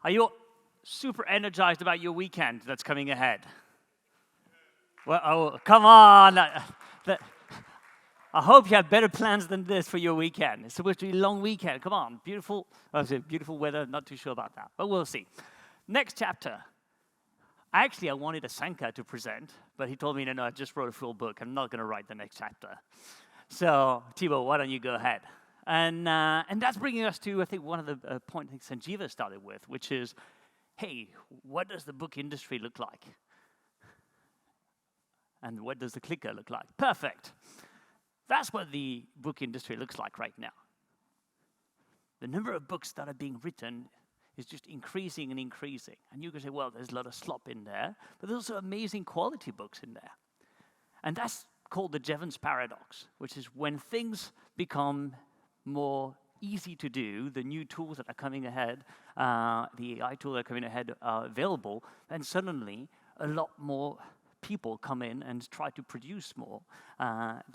Are you super energized about your weekend that's coming ahead? Well, oh, come on. I hope you have better plans than this for your weekend. It's supposed to be a long weekend. Come on. Beautiful, beautiful weather. Not too sure about that, but we'll see. Next chapter. Actually, I wanted Asanka to present, but he told me, no, I just wrote a full book. I'm not going to write the next chapter. So, Thibaut, why don't you go ahead? And that's bringing us to, I think, one of the points Sanjeeva started with, which is, hey, what does the book industry look like? And what does the clicker look like? Perfect. That's what the book industry looks like right now. The number of books that are being written is just increasing and increasing. And you can say, well, there's a lot of slop in there, but there's also amazing quality books in there. And that's called the Jevons paradox, which is when things become more easy to do, the new tools that are coming ahead, the AI tools that are coming ahead are available, then suddenly a lot more people come in and try to produce more,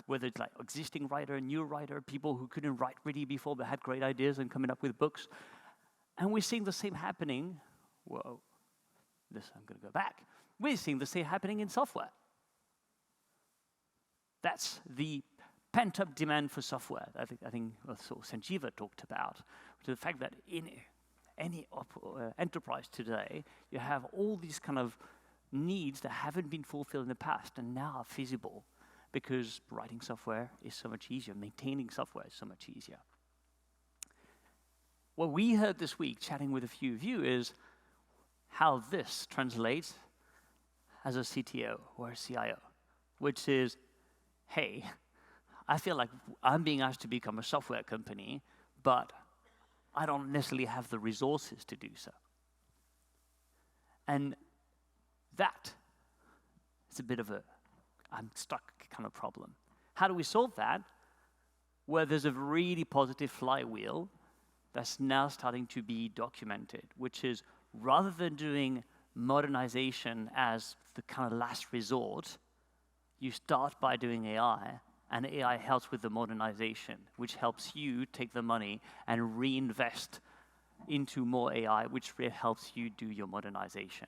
whether it's like existing writer, new writer, people who couldn't write really before but had great ideas and coming up with books. And we're seeing the same happening. Whoa, I'm going to go back. We're seeing the same happening in software. That's the pent-up demand for software. I think also Sanjeeva talked about, which is the fact that in any enterprise today, you have all these kind of needs that haven't been fulfilled in the past and now are feasible because writing software is so much easier, maintaining software is so much easier. What we heard this week, chatting with a few of you, is how this translates as a CTO or a CIO, which is, hey, I feel like I'm being asked to become a software company, but I don't necessarily have the resources to do so. And that is a bit of a I'm stuck kind of problem. How do we solve that? Well, there's a really positive flywheel that's now starting to be documented, which is rather than doing modernization as the kind of last resort, you start by doing AI, and AI helps with the modernization, which helps you take the money and reinvest into more AI, which really helps you do your modernization.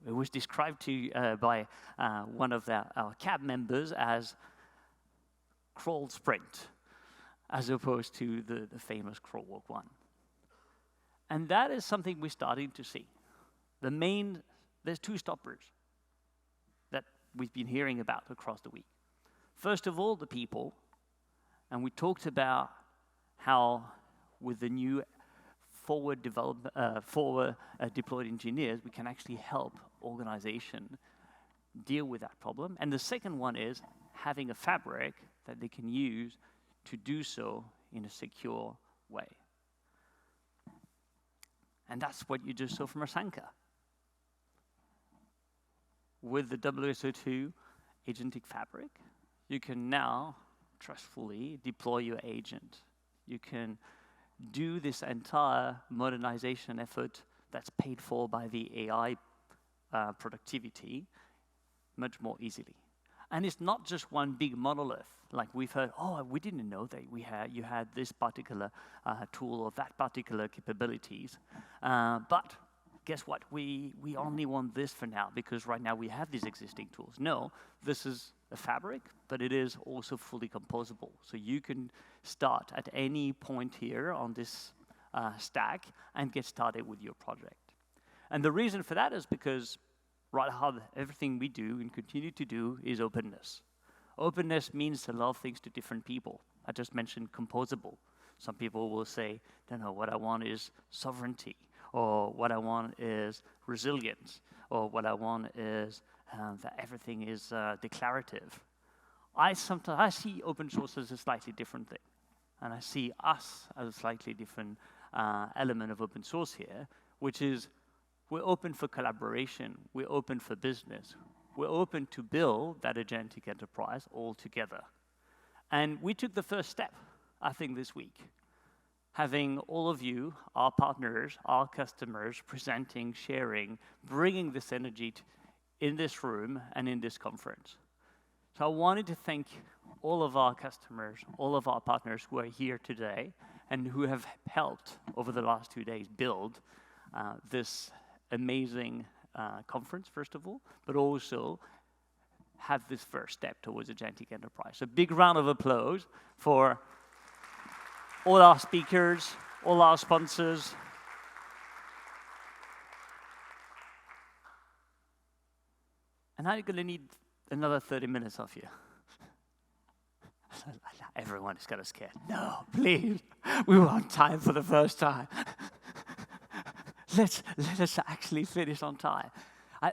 It was described by one of our cab members as crawl sprint, as opposed to the famous crawl walk one. And that is something we're starting to see. There's two stoppers that we've been hearing about across the week. First of all, the people, and we talked about how with the new forward deployed engineers, we can actually help organization deal with that problem. And the second one is having a fabric that they can use to do so in a secure way. And that's what you just saw from Asanka. With the WSO2 Agentic fabric, you can now trustfully deploy your agent. You can do this entire modernization effort that's paid for by the AI productivity much more easily. And it's not just one big monolith. Like we've heard, oh, we didn't know that you had this particular tool or that particular capabilities. But guess what? We only want this for now because right now we have these existing tools. No, this is a fabric, but it is also fully composable. So you can start at any point here on this stack and get started with your project. And the reason for that is because right how everything we do and continue to do is openness. Openness means a lot of things to different people. I just mentioned composable. Some people will say, no, what I want is sovereignty, or what I want is resilience, or what I want is that everything is declarative. I see open source as a slightly different thing. And I see us as a slightly different element of open source here, which is we're open for collaboration, we're open for business, we're open to build that agentic enterprise all together. And we took the first step, I think, this week, having all of you, our partners, our customers, presenting, sharing, bringing this energy in this room and in this conference. So I wanted to thank all of our customers, all of our partners who are here today and who have helped over the last 2 days build this amazing conference, first of all, but also have this first step towards Agentic Enterprise. So big round of applause for all our speakers, all our sponsors. And now you're going to need another 30 minutes of you. Everyone is kind of scared. No, please. We were on time for the first time. Let us actually finish on time.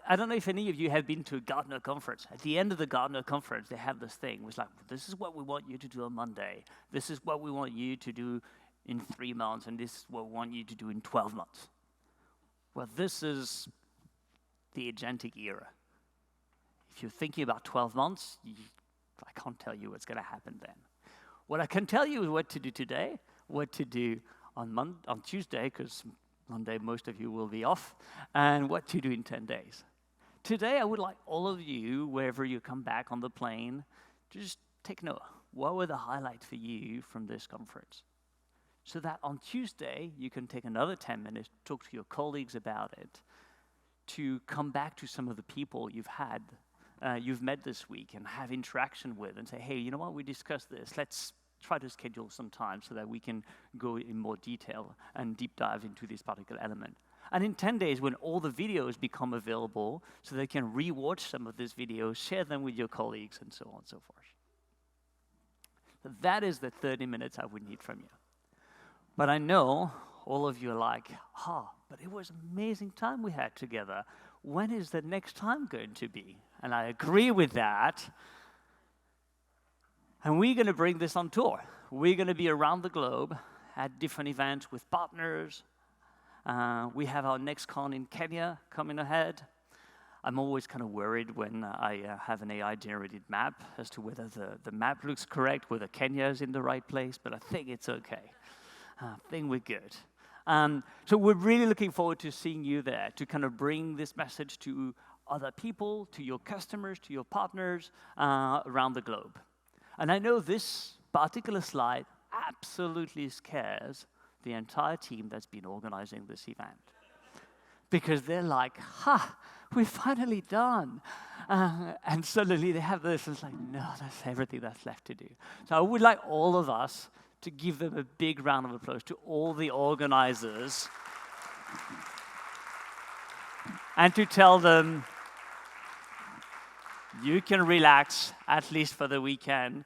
I don't know if any of you have been to a Gartner conference. At the end of the Gartner conference, they have this thing. It's like, this is what we want you to do on Monday. This is what we want you to do in 3 months. And this is what we want you to do in 12 months. Well, this is the agentic era. If you're thinking about 12 months, I can't tell you what's going to happen then. What I can tell you is what to do today, what to do on Tuesday, because Monday most of you will be off, and what to do in 10 days. Today, I would like all of you, wherever you come back on the plane, to just take note. What were the highlights for you from this conference? So that on Tuesday, you can take another 10 minutes, talk to your colleagues about it, to come back to some of the people you've met this week and have interaction with and say, hey, you know what, we discussed this. Let's try to schedule some time so that we can go in more detail and deep dive into this particular element. And in 10 days, when all the videos become available, so they can re-watch some of these videos, share them with your colleagues, and so on and so forth. So that is the 30 minutes I would need from you. But I know all of you are like, but it was an amazing time we had together. When is the next time going to be? And I agree with that. And we're going to bring this on tour. We're going to be around the globe at different events with partners. We have our next con in Kenya coming ahead. I'm always kind of worried when I have an AI-generated map as to whether the map looks correct, whether Kenya is in the right place, but I think it's okay. I think we're good. So we're really looking forward to seeing you there, to kind of bring this message to other people, to your customers, to your partners around the globe. And I know this particular slide absolutely scares the entire team that's been organizing this event. Because they're like, we're finally done. And suddenly they have this, and it's like, no, that's everything that's left to do. So I would like all of us to give them a big round of applause, to all the organizers, and to tell them, you can relax, at least for the weekend.